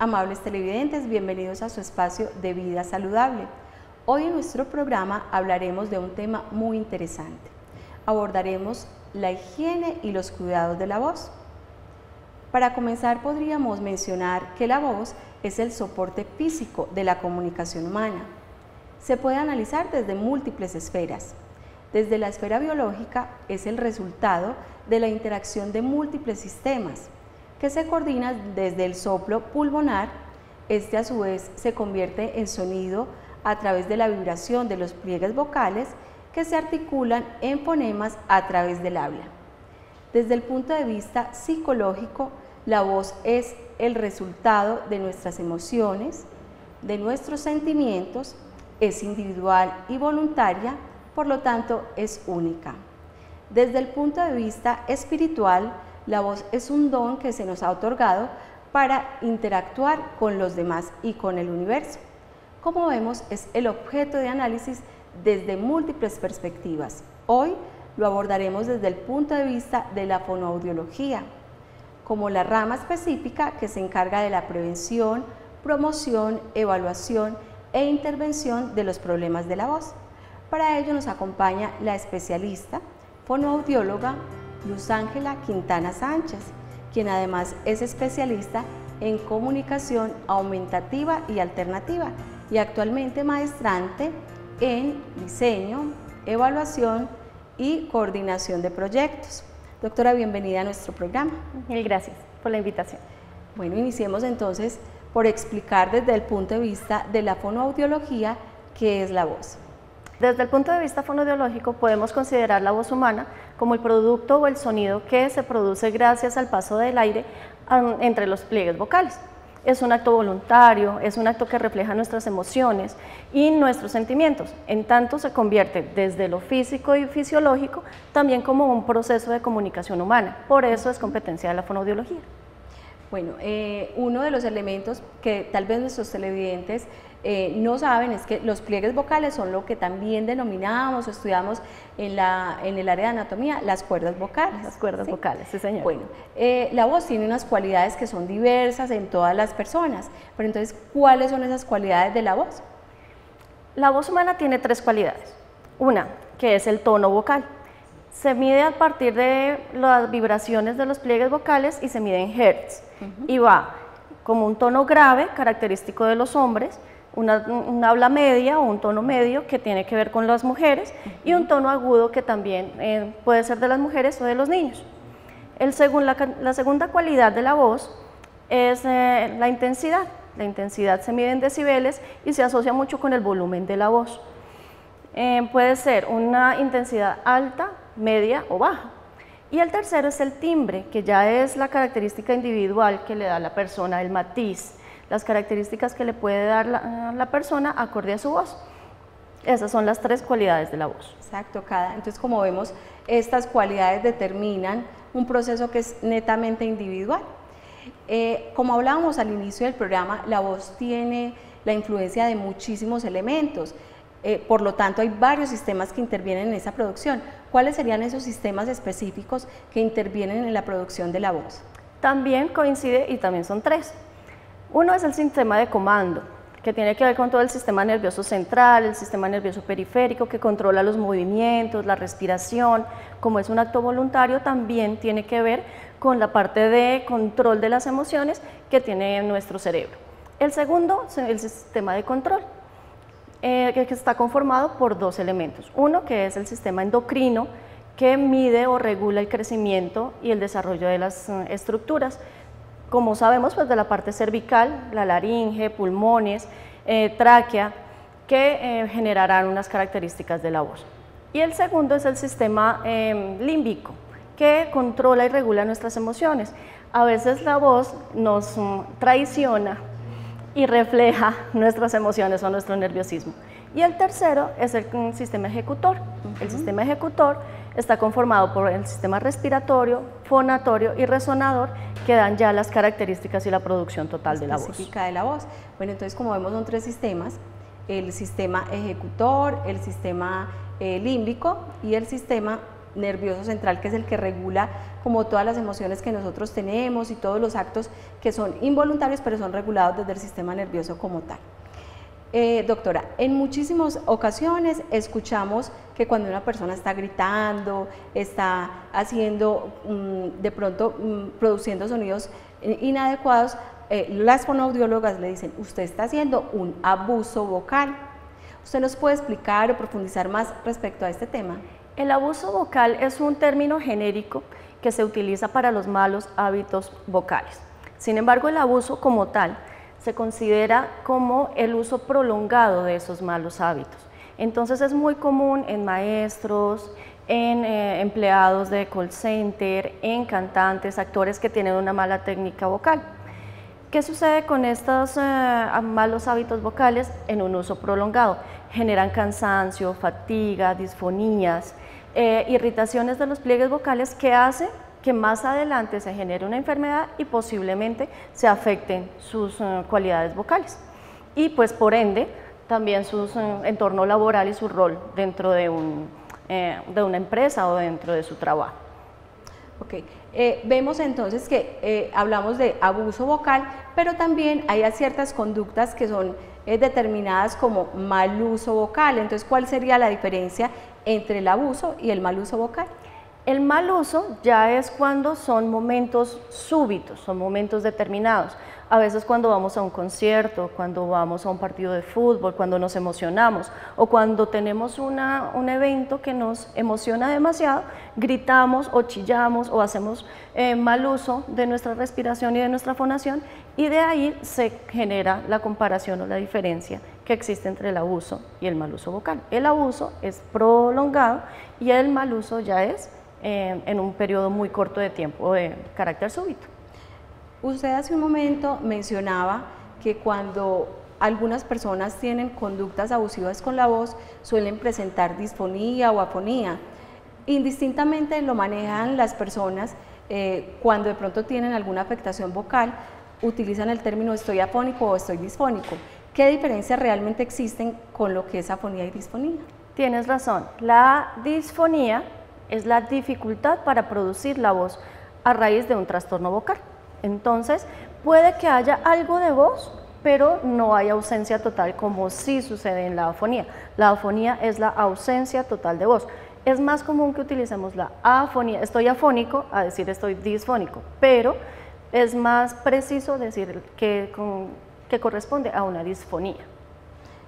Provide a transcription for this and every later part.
Amables televidentes, bienvenidos a su espacio de vida saludable. Hoy en nuestro programa hablaremos de un tema muy interesante. Abordaremos la higiene y los cuidados de la voz. Para comenzar, podríamos mencionar que la voz es el soporte físico de la comunicación humana. Se puede analizar desde múltiples esferas. Desde la esfera biológica es el resultado de la interacción de múltiples sistemas que se coordinan desde el soplo pulmonar. Este a su vez se convierte en sonido a través de la vibración de los pliegues vocales que se articulan en fonemas a través del habla. Desde el punto de vista psicológico, la voz es el resultado de nuestras emociones, de nuestros sentimientos, es individual y voluntaria, por lo tanto es única. Desde el punto de vista espiritual, la voz es un don que se nos ha otorgado para interactuar con los demás y con el universo. Como vemos, es el objeto de análisis desde múltiples perspectivas. Hoy lo abordaremos desde el punto de vista de la fonoaudiología, como la rama específica que se encarga de la prevención, promoción, evaluación e intervención de los problemas de la voz. Para ello nos acompaña la especialista, fonoaudióloga Luz Ángela Quintana Sánchez, quien además es especialista en comunicación aumentativa y alternativa y actualmente maestrante en diseño, evaluación y coordinación de proyectos. Doctora, bienvenida a nuestro programa. Mil gracias por la invitación. Bueno, iniciemos entonces por explicar desde el punto de vista de la fonoaudiología qué es la voz. Desde el punto de vista fonoaudiológico podemos considerar la voz humana como el producto o el sonido que se produce gracias al paso del aire entre los pliegues vocales. Es un acto voluntario, es un acto que refleja nuestras emociones y nuestros sentimientos, en tanto se convierte desde lo físico y fisiológico también como un proceso de comunicación humana, por eso es competencia de la fonoaudiología. Bueno, uno de los elementos que tal vez nuestros televidentes no saben es que los pliegues vocales son lo que también denominamos o estudiamos en el área de anatomía, las cuerdas vocales. Las cuerdas ¿sí? vocales, sí señor. Bueno, la voz tiene unas cualidades que son diversas en todas las personas, pero entonces, ¿cuáles son esas cualidades de la voz? La voz humana tiene tres cualidades. Una, que es el tono vocal. Se mide a partir de las vibraciones de los pliegues vocales y se mide en hertz. Y va como un tono grave, característico de los hombres, una habla media o un tono medio que tiene que ver con las mujeres y un tono agudo que también puede ser de las mujeres o de los niños. La segunda cualidad de la voz es la intensidad. La intensidad se mide en decibeles y se asocia mucho con el volumen de la voz. Puede ser una intensidad alta, media o baja. Y el tercero es el timbre, que ya es la característica individual que le da a la persona, el matiz, las características que le puede dar la persona acorde a su voz. Esas son las tres cualidades de la voz. Exacto, entonces como vemos, estas cualidades determinan un proceso que es netamente individual. Como hablábamos al inicio del programa, la voz tiene la influencia de muchísimos elementos. Por lo tanto, hay varios sistemas que intervienen en esa producción. ¿Cuáles serían esos sistemas específicos que intervienen en la producción de la voz? También coincide y también son tres. Uno es el sistema de comando, que tiene que ver con todo el sistema nervioso central, el sistema nervioso periférico, que controla los movimientos, la respiración. Como es un acto voluntario, también tiene que ver con la parte de control de las emociones que tiene nuestro cerebro. El segundo es el sistema de control, que está conformado por dos elementos. Uno, que es el sistema endocrino, que mide o regula el crecimiento y el desarrollo de las estructuras. Como sabemos, pues de la parte cervical, la laringe, pulmones, tráquea, que generarán unas características de la voz. Y el segundo es el sistema límbico, que controla y regula nuestras emociones. A veces la voz nos traiciona y refleja nuestras emociones o nuestro nerviosismo. Y el tercero es el sistema ejecutor. El sistema ejecutor está conformado por el sistema respiratorio, fonatorio y resonador, que dan ya las características y la producción total de la voz. Específica de la voz. Bueno, entonces como vemos son tres sistemas, el sistema ejecutor, el sistema límbico y el sistema nervioso central, que es el que regula como todas las emociones que nosotros tenemos y todos los actos que son involuntarios, pero son regulados desde el sistema nervioso como tal. Doctora, en muchísimas ocasiones escuchamos que cuando una persona está gritando, está haciendo, de pronto produciendo sonidos inadecuados, las fonoaudiólogas le dicen, usted está haciendo un abuso vocal. ¿Usted nos puede explicar o profundizar más respecto a este tema? El abuso vocal es un término genérico que se utiliza para los malos hábitos vocales. Sin embargo, el abuso como tal se considera como el uso prolongado de esos malos hábitos. Entonces es muy común en maestros, en empleados de call center, en cantantes, actores que tienen una mala técnica vocal. ¿Qué sucede con estos malos hábitos vocales en un uso prolongado? Generan cansancio, fatiga, disfonías, irritaciones de los pliegues vocales que hace que más adelante se genere una enfermedad y posiblemente se afecten sus cualidades vocales y pues por ende también su entorno laboral y su rol dentro de una empresa o dentro de su trabajo. Ok, vemos entonces que hablamos de abuso vocal, pero también hay ciertas conductas que son determinadas como mal uso vocal. Entonces, ¿cuál sería la diferencia entre el abuso y el mal uso vocal? El mal uso ya es cuando son momentos súbitos, son momentos determinados. A veces cuando vamos a un concierto, cuando vamos a un partido de fútbol, cuando nos emocionamos o cuando tenemos un evento que nos emociona demasiado, gritamos o chillamos o hacemos mal uso de nuestra respiración y de nuestra fonación y de ahí se genera la comparación o la diferencia que existe entre el abuso y el mal uso vocal. El abuso es prolongado y el mal uso ya es en un periodo muy corto de tiempo de carácter súbito. Usted hace un momento mencionaba que cuando algunas personas tienen conductas abusivas con la voz suelen presentar disfonía o afonía. Indistintamente lo manejan las personas cuando de pronto tienen alguna afectación vocal, utilizan el término estoy afónico o estoy disfónico. ¿Qué diferencias realmente existen con lo que es afonía y disfonía? Tienes razón, la disfonía es la dificultad para producir la voz a raíz de un trastorno vocal. Entonces, puede que haya algo de voz, pero no hay ausencia total como sí sucede en la afonía. La afonía es la ausencia total de voz. Es más común que utilicemos la afonía, estoy afónico, a decir estoy disfónico, pero es más preciso decir que corresponde a una disfonía.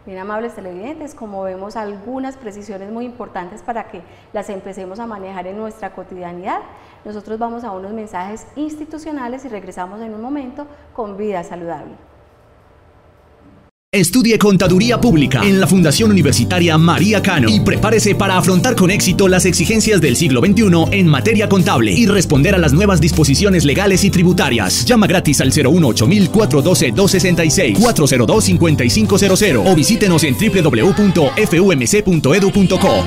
Bien, amables televidentes, como vemos algunas precisiones muy importantes para que las empecemos a manejar en nuestra cotidianidad. Nosotros vamos a unos mensajes institucionales y regresamos en un momento con Vida Saludable. Estudie Contaduría Pública en la Fundación Universitaria María Cano y prepárese para afrontar con éxito las exigencias del siglo XXI en materia contable y responder a las nuevas disposiciones legales y tributarias. Llama gratis al 018-412-266, 402-5500 o visítenos en www.fumc.edu.co.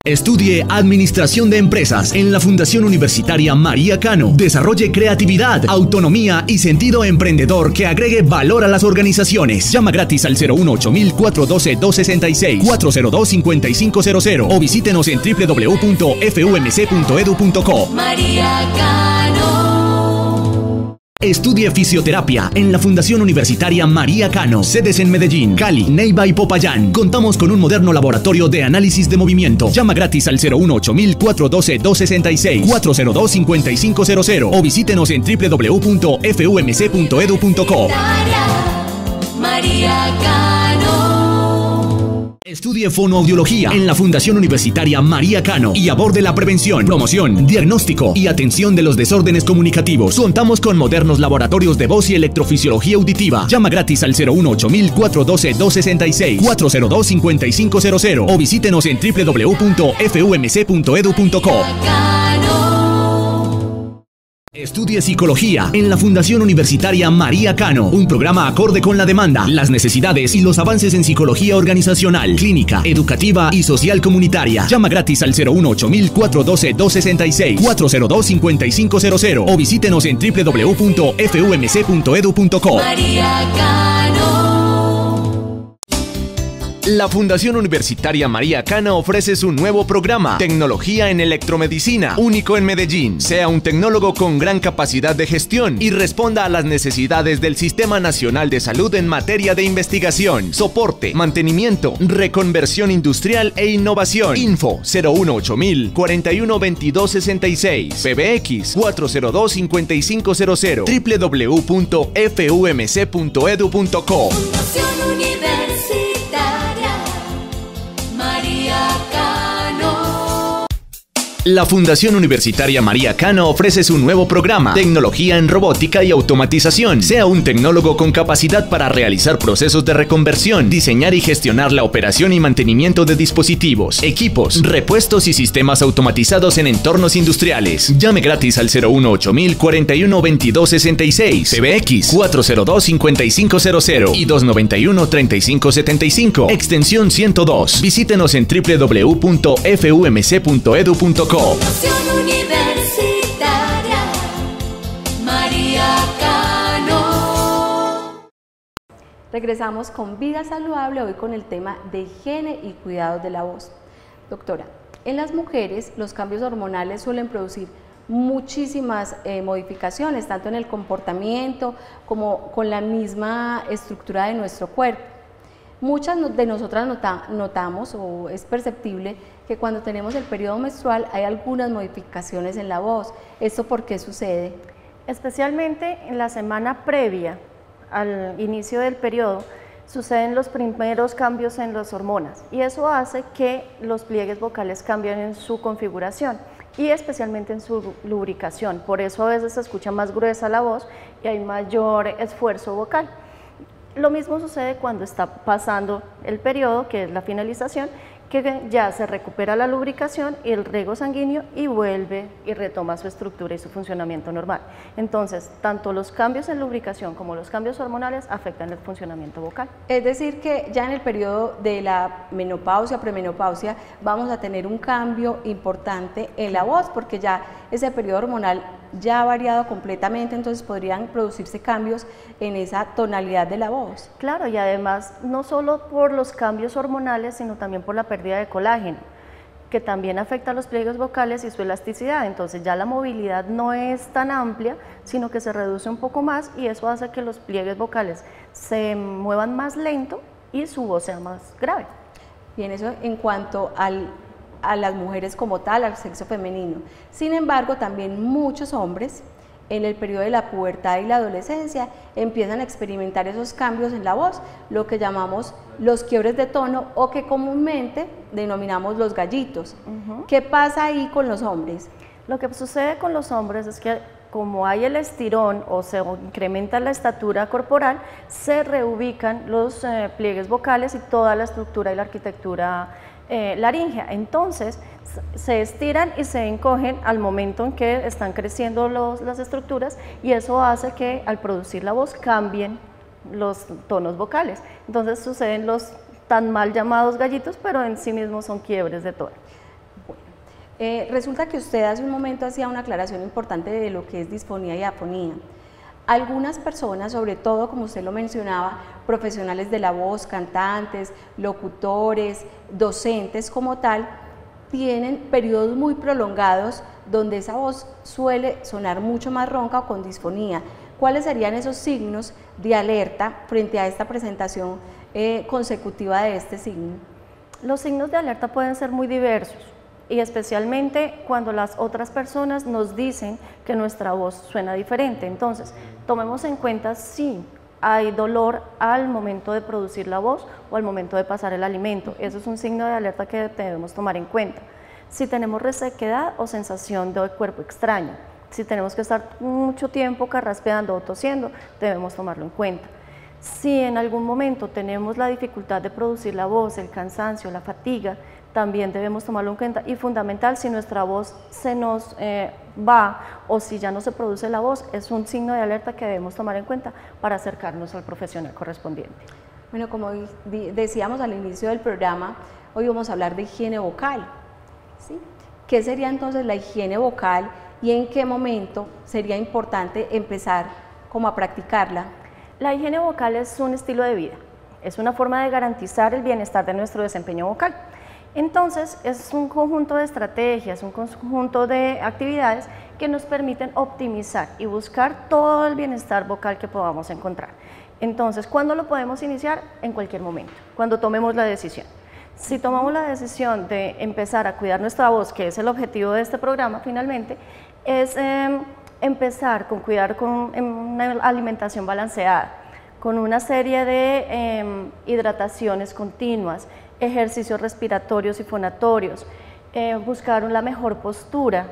Estudie Administración de Empresas en la Fundación Universitaria María Cano. Desarrolle creatividad, autonomía y sentido emprendedor que agregue valor a las organizaciones. Llama gratis al 018-412-266, 402-5500 o visítenos en www.fumc.edu.co. María Cano. Estudie Fisioterapia en la Fundación Universitaria María Cano. Sedes en Medellín, Cali, Neiva y Popayán. Contamos con un moderno laboratorio de análisis de movimiento. Llama gratis al 018-412-266, 402-5500 o visítenos en www.fumc.edu.co. María Cano. Estudie Fonoaudiología en la Fundación Universitaria María Cano y aborde la prevención, promoción, diagnóstico y atención de los desórdenes comunicativos. Contamos con modernos laboratorios de voz y electrofisiología auditiva. Llama gratis al 018-412-266, 402-5500 o visítenos en www.fumc.edu.co. Estudie Psicología en la Fundación Universitaria María Cano, un programa acorde con la demanda, las necesidades y los avances en psicología organizacional, clínica, educativa y social comunitaria. Llama gratis al 018-412-266, 402-5500 o visítenos en www.fumc.edu.co. María Cano. La Fundación Universitaria María Cano ofrece su nuevo programa, Tecnología en Electromedicina, único en Medellín. Sea un tecnólogo con gran capacidad de gestión y responda a las necesidades del Sistema Nacional de Salud en materia de investigación, soporte, mantenimiento, reconversión industrial e innovación. Info 018000 412266, PBX 402 5500, www.fumc.edu.co. Fundación Universitaria María Cano. La Fundación Universitaria María Cano ofrece su nuevo programa, Tecnología en Robótica y Automatización. Sea un tecnólogo con capacidad para realizar procesos de reconversión, diseñar y gestionar la operación y mantenimiento de dispositivos, equipos, repuestos y sistemas automatizados en entornos industriales. Llame gratis al 018000 412266, PBX 402 5500 y 291 3575, extensión 102. Visítenos en www.fumc.edu.co. Fundación Universitaria María Cano. Regresamos con Vida Saludable, hoy con el tema de higiene y cuidados de la voz. Doctora, en las mujeres los cambios hormonales suelen producir muchísimas modificaciones, tanto en el comportamiento como con la misma estructura de nuestro cuerpo. Muchas de nosotras notamos o es perceptible que cuando tenemos el periodo menstrual hay algunas modificaciones en la voz. ¿Esto por qué sucede? Especialmente en la semana previa al inicio del periodo suceden los primeros cambios en las hormonas y eso hace que los pliegues vocales cambien en su configuración y especialmente en su lubricación. Por eso a veces se escucha más gruesa la voz y hay mayor esfuerzo vocal. Lo mismo sucede cuando está pasando el periodo, que es la finalización, que ya se recupera la lubricación y el riego sanguíneo y vuelve y retoma su estructura y su funcionamiento normal. Entonces, tanto los cambios en lubricación como los cambios hormonales afectan el funcionamiento vocal. Es decir, que ya en el periodo de la menopausia, premenopausia, vamos a tener un cambio importante en la voz, porque ya ese periodo hormonal ya ha variado completamente, entonces podrían producirse cambios en esa tonalidad de la voz. Claro, y además no solo por los cambios hormonales, sino también por la pérdida de colágeno, que también afecta a los pliegues vocales y su elasticidad. Entonces ya la movilidad no es tan amplia, sino que se reduce un poco más y eso hace que los pliegues vocales se muevan más lento y su voz sea más grave. Bien, eso en cuanto a las mujeres como tal, al sexo femenino. Sin embargo, también muchos hombres en el periodo de la pubertad y la adolescencia empiezan a experimentar esos cambios en la voz, lo que llamamos los quiebres de tono o que comúnmente denominamos los gallitos. ¿Qué pasa ahí con los hombres? Lo que sucede con los hombres es que como hay el estirón o se incrementa la estatura corporal, se reubican los pliegues vocales y toda la estructura y la arquitectura laríngea. Entonces se estiran y se encogen al momento en que están creciendo las estructuras y eso hace que al producir la voz cambien los tonos vocales. Entonces suceden los tan mal llamados gallitos, pero en sí mismos son quiebres de tono. Resulta que usted hace un momento hacía una aclaración importante de lo que es disfonía y afonía. Algunas personas, sobre todo como usted lo mencionaba, profesionales de la voz, cantantes, locutores, docentes como tal, tienen periodos muy prolongados donde esa voz suele sonar mucho más ronca o con disfonía. ¿Cuáles serían esos signos de alerta frente a esta presentación consecutiva de este signo? Los signos de alerta pueden ser muy diversos y especialmente cuando las otras personas nos dicen que nuestra voz suena diferente. Entonces, tomemos en cuenta si hay dolor al momento de producir la voz o al momento de pasar el alimento. Eso es un signo de alerta que debemos tomar en cuenta. Si tenemos resequedad o sensación de cuerpo extraño, si tenemos que estar mucho tiempo carraspeando o tosiendo, debemos tomarlo en cuenta. Si en algún momento tenemos la dificultad de producir la voz, el cansancio, la fatiga, también debemos tomarlo en cuenta y fundamental, si nuestra voz se nos va o si ya no se produce la voz, es un signo de alerta que debemos tomar en cuenta para acercarnos al profesional correspondiente. Bueno, como decíamos al inicio del programa, hoy vamos a hablar de higiene vocal, ¿sí? ¿Qué sería entonces la higiene vocal y en qué momento sería importante empezar como a practicarla? La higiene vocal es un estilo de vida. es una forma de garantizar el bienestar de nuestro desempeño vocal. Entonces, es un conjunto de estrategias, un conjunto de actividades que nos permiten optimizar y buscar todo el bienestar vocal que podamos encontrar. Entonces, ¿cuándo lo podemos iniciar? En cualquier momento, cuando tomemos la decisión. Si tomamos la decisión de empezar a cuidar nuestra voz, que es el objetivo de este programa finalmente, es empezar con cuidar con una alimentación balanceada, con una serie de hidrataciones continuas, ejercicios respiratorios y fonatorios, buscar la mejor postura,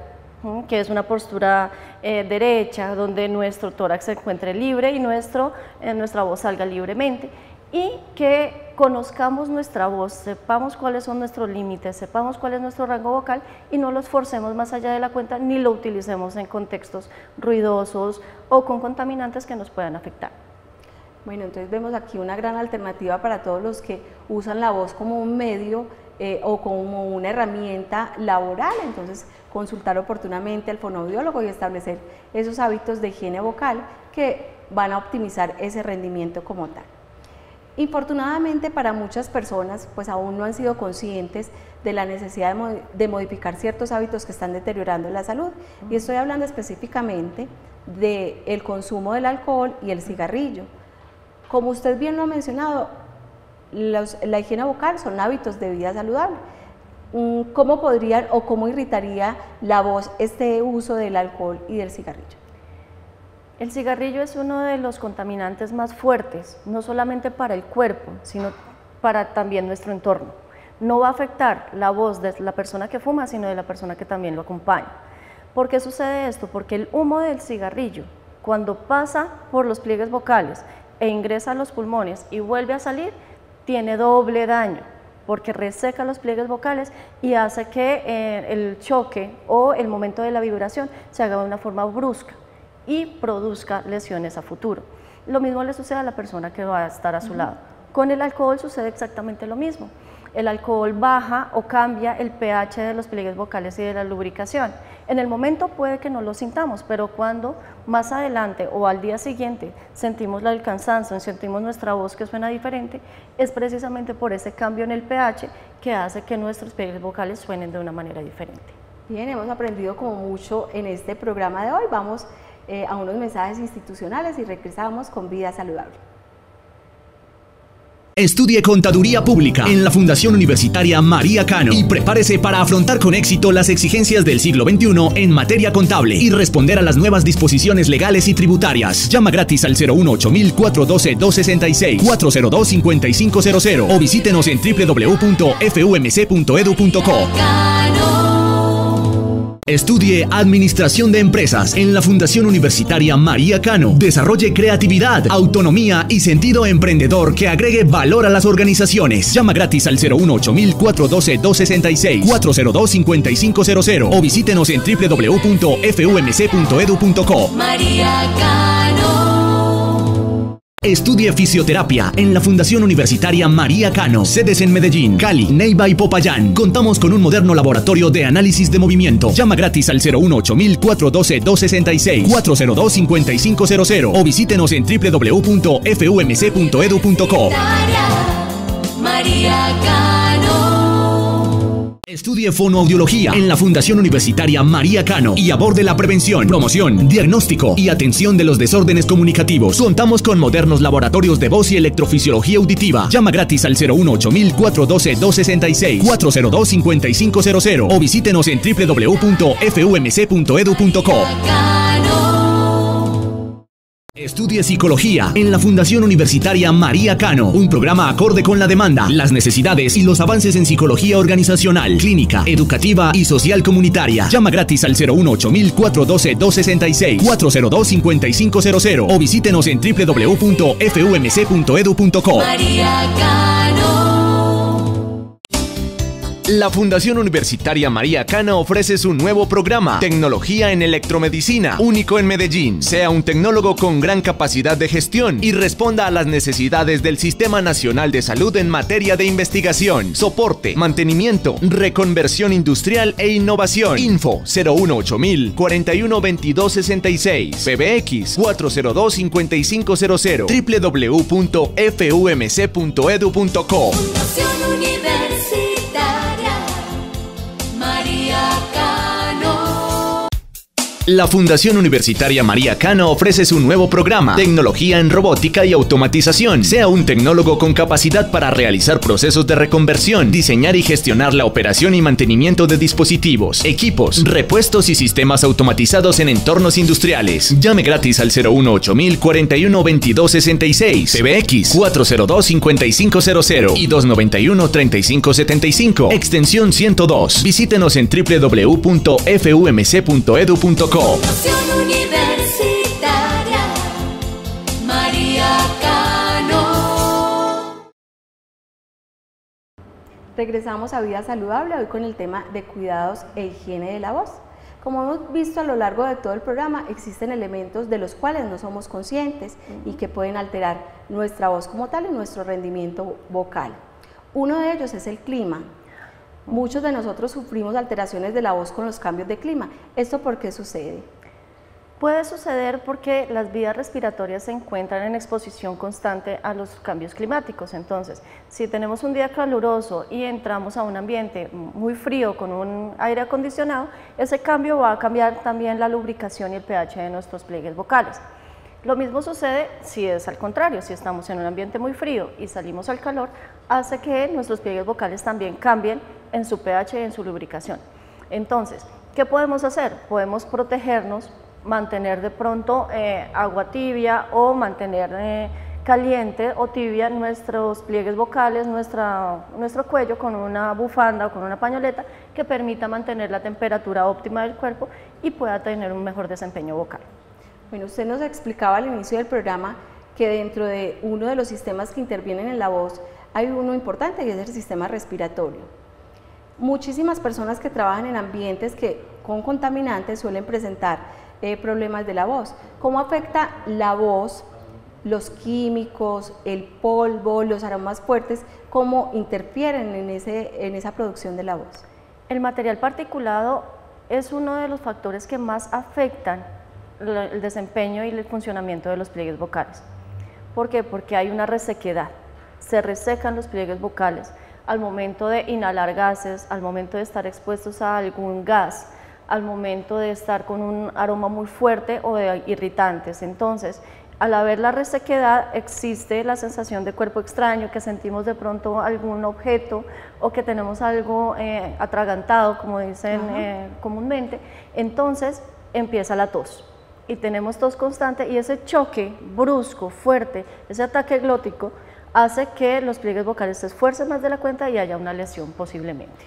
que es una postura derecha, donde nuestro tórax se encuentre libre y nuestra voz salga libremente, y que conozcamos nuestra voz, sepamos cuáles son nuestros límites, sepamos cuál es nuestro rango vocal y no los forcemos más allá de la cuenta ni lo utilicemos en contextos ruidosos o con contaminantes que nos puedan afectar. Bueno, entonces vemos aquí una gran alternativa para todos los que usan la voz como un medio o como una herramienta laboral. Entonces, consultar oportunamente al fonoaudiólogo y establecer esos hábitos de higiene vocal que van a optimizar ese rendimiento como tal. Infortunadamente, para muchas personas, pues aún no han sido conscientes de la necesidad de modificar ciertos hábitos que están deteriorando la salud. Y estoy hablando específicamente del consumo del alcohol y el cigarrillo. Como usted bien lo ha mencionado, la higiene vocal son hábitos de vida saludable. ¿Cómo podría o cómo irritaría la voz este uso del alcohol y del cigarrillo? El cigarrillo es uno de los contaminantes más fuertes, no solamente para el cuerpo, sino para también nuestro entorno. No va a afectar la voz de la persona que fuma, sino de la persona que también lo acompaña. ¿Por qué sucede esto? Porque el humo del cigarrillo, cuando pasa por los pliegues vocales e ingresa a los pulmones y vuelve a salir, tiene doble daño, porque reseca los pliegues vocales y hace que el choque o el momento de la vibración se haga de una forma brusca y produzca lesiones a futuro. Lo mismo le sucede a la persona que va a estar a su lado. Con el alcohol sucede exactamente lo mismo. El alcohol baja o cambia el pH de los pliegues vocales y de la lubricación. En el momento puede que no lo sintamos, pero cuando más adelante o al día siguiente sentimos el cansancio, sentimos nuestra voz que suena diferente, es precisamente por ese cambio en el pH que hace que nuestros pliegues vocales suenen de una manera diferente. Bien, hemos aprendido como mucho en este programa de hoy. Vamos a unos mensajes institucionales y regresamos con Vida Saludable. Estudie Contaduría Pública en la Fundación Universitaria María Cano y prepárese para afrontar con éxito las exigencias del siglo XXI en materia contable y responder a las nuevas disposiciones legales y tributarias. Llama gratis al 018-412-266, 402-5500 o visítenos en www.fumc.edu.co. Estudie Administración de Empresas en la Fundación Universitaria María Cano. Desarrolle creatividad, autonomía y sentido emprendedor que agregue valor a las organizaciones. Llama gratis al 018-412-266, 402-5500 o visítenos en www.fumc.edu.co. María Cano. Estudie Fisioterapia en la Fundación Universitaria María Cano. Sedes en Medellín, Cali, Neiva y Popayán. Contamos con un moderno laboratorio de análisis de movimiento. Llama gratis al 018-412-266, 402-5500 o visítenos en www.fumc.edu.co. María Cano. Estudie Fonoaudiología en la Fundación Universitaria María Cano y aborde la prevención, promoción, diagnóstico y atención de los desórdenes comunicativos. Contamos con modernos laboratorios de voz y electrofisiología auditiva. Llama gratis al 018-412-266, 402-5500 o visítenos en www.fumc.edu.co. Estudie Psicología en la Fundación Universitaria María Cano, un programa acorde con la demanda, las necesidades y los avances en psicología organizacional, clínica, educativa y social comunitaria. Llama gratis al 018-412-266, 402-5500 o visítenos en www.fumc.edu.co. María Cano. La Fundación Universitaria María Cano ofrece su nuevo programa, Tecnología en Electromedicina, único en Medellín. Sea un tecnólogo con gran capacidad de gestión y responda a las necesidades del Sistema Nacional de Salud en materia de investigación, soporte, mantenimiento, reconversión industrial e innovación. Info 018000 412266, PBX 402 5500, www.fumc.edu.co. Fundación Universitaria María Cano. La Fundación Universitaria María Cano ofrece su nuevo programa, Tecnología en Robótica y Automatización. Sea un tecnólogo con capacidad para realizar procesos de reconversión, diseñar y gestionar la operación y mantenimiento de dispositivos, equipos, repuestos y sistemas automatizados en entornos industriales. Llame gratis al 018000 412266, PBX 402 5500 y 291 3575, extensión 102. Visítenos en www.fumc.edu.co. Fundación Universitaria María Cano. Regresamos a Vida Saludable, hoy con el tema de cuidados e higiene de la voz. Como hemos visto a lo largo de todo el programa, existen elementos de los cuales no somos conscientes y que pueden alterar nuestra voz como tal y nuestro rendimiento vocal. Uno de ellos es el clima. Muchos de nosotros sufrimos alteraciones de la voz con los cambios de clima. ¿Esto por qué sucede? Puede suceder porque las vías respiratorias se encuentran en exposición constante a los cambios climáticos. Entonces, si tenemos un día caluroso y entramos a un ambiente muy frío con un aire acondicionado, ese cambio va a cambiar también la lubricación y el pH de nuestros pliegues vocales. Lo mismo sucede si es al contrario, si estamos en un ambiente muy frío y salimos al calor, hace que nuestros pliegues vocales también cambien en su pH y en su lubricación. Entonces, ¿qué podemos hacer? Podemos protegernos, mantener de pronto agua tibia o mantener caliente o tibia nuestros pliegues vocales, nuestro cuello con una bufanda o con una pañoleta que permita mantener la temperatura óptima del cuerpo y pueda tener un mejor desempeño vocal. Bueno, usted nos explicaba al inicio del programa que dentro de uno de los sistemas que intervienen en la voz hay uno importante y es el sistema respiratorio. Muchísimas personas que trabajan en ambientes con contaminantes suelen presentar problemas de la voz. ¿Cómo afecta la voz, los químicos, el polvo, los aromas fuertes, cómo interfieren en esa producción de la voz? El material particulado es uno de los factores que más afectan el desempeño y el funcionamiento de los pliegues vocales. ¿Por qué? Porque hay una resequedad, se resecan los pliegues vocales al momento de inhalar gases, al momento de estar expuestos a algún gas, al momento de estar con un aroma muy fuerte o de irritantes. Entonces, al haber la resequedad, existe la sensación de cuerpo extraño, que sentimos de pronto algún objeto o que tenemos algo atragantado, como dicen comúnmente. Entonces, empieza la tos. Y tenemos tos constante y ese choque brusco, fuerte, ese ataque glótico, hace que los pliegues vocales se esfuercen más de la cuenta y haya una lesión posiblemente.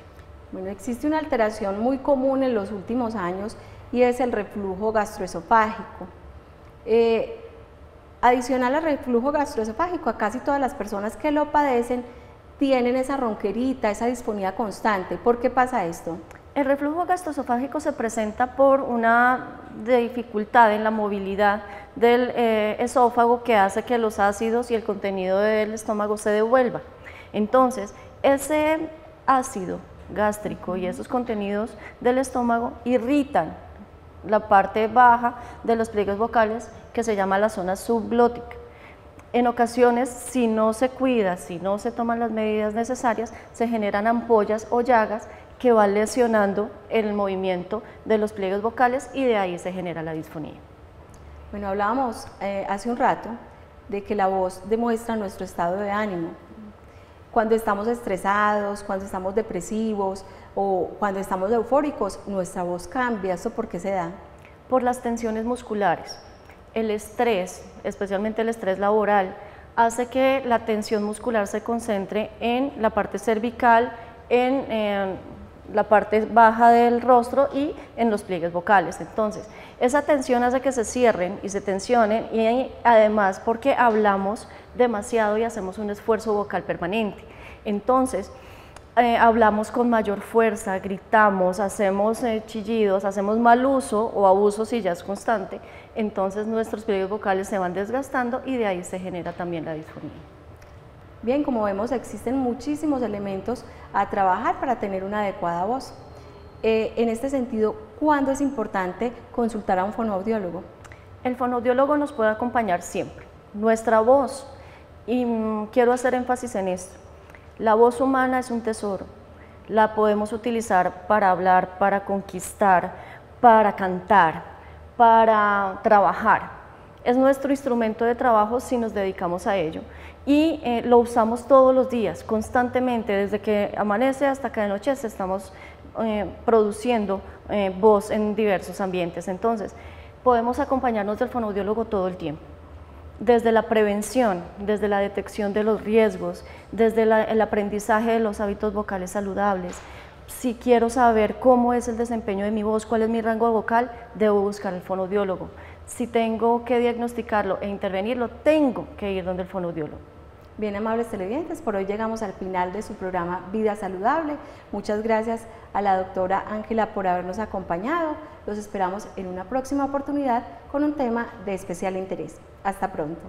Bueno, existe una alteración muy común en los últimos años y es el reflujo gastroesofágico. Adicional al reflujo gastroesofágico, a casi todas las personas que lo padecen tienen esa ronquerita, esa disfonía constante. ¿Por qué pasa esto? El reflujo gastroesofágico se presenta por una dificultad en la movilidad del esófago que hace que los ácidos y el contenido del estómago se devuelva. Entonces, ese ácido gástrico y esos contenidos del estómago irritan la parte baja de los pliegues vocales, que se llama la zona subglótica. En ocasiones, si no se cuida, si no se toman las medidas necesarias, se generan ampollas o llagas que van lesionando el movimiento de los pliegues vocales y de ahí se genera la disfonía. Bueno, hablábamos hace un rato de que la voz demuestra nuestro estado de ánimo. Cuando estamos estresados, cuando estamos depresivos o cuando estamos eufóricos, nuestra voz cambia. ¿Esto por qué se da? Por las tensiones musculares. El estrés, especialmente el estrés laboral, hace que la tensión muscular se concentre en la parte cervical, en la parte baja del rostro y en los pliegues vocales. Entonces, esa tensión hace que se cierren y se tensionen y además porque hablamos demasiado y hacemos un esfuerzo vocal permanente. Entonces, hablamos con mayor fuerza, gritamos, hacemos chillidos, hacemos mal uso o abuso si ya es constante, entonces nuestros pliegues vocales se van desgastando y de ahí se genera también la disfonía. Bien, como vemos, existen muchísimos elementos a trabajar para tener una adecuada voz. En este sentido, ¿cuándo es importante consultar a un fonoaudiólogo? El fonoaudiólogo nos puede acompañar siempre. Nuestra voz, y quiero hacer énfasis en esto, la voz humana es un tesoro. La podemos utilizar para hablar, para conquistar, para cantar, para trabajar. Es nuestro instrumento de trabajo si nos dedicamos a ello. Y lo usamos todos los días, constantemente, desde que amanece hasta que anochece estamos produciendo voz en diversos ambientes. Entonces, podemos acompañarnos del fonoaudiólogo todo el tiempo. Desde la prevención, desde la detección de los riesgos, desde el aprendizaje de los hábitos vocales saludables. Si quiero saber cómo es el desempeño de mi voz, cuál es mi rango vocal, debo buscar el fonoaudiólogo. Si tengo que diagnosticarlo e intervenirlo, tengo que ir donde el fonoaudiólogo. Bien, amables televidentes, por hoy llegamos al final de su programa Vida Saludable. Muchas gracias a la doctora Ángela por habernos acompañado. Los esperamos en una próxima oportunidad con un tema de especial interés. Hasta pronto.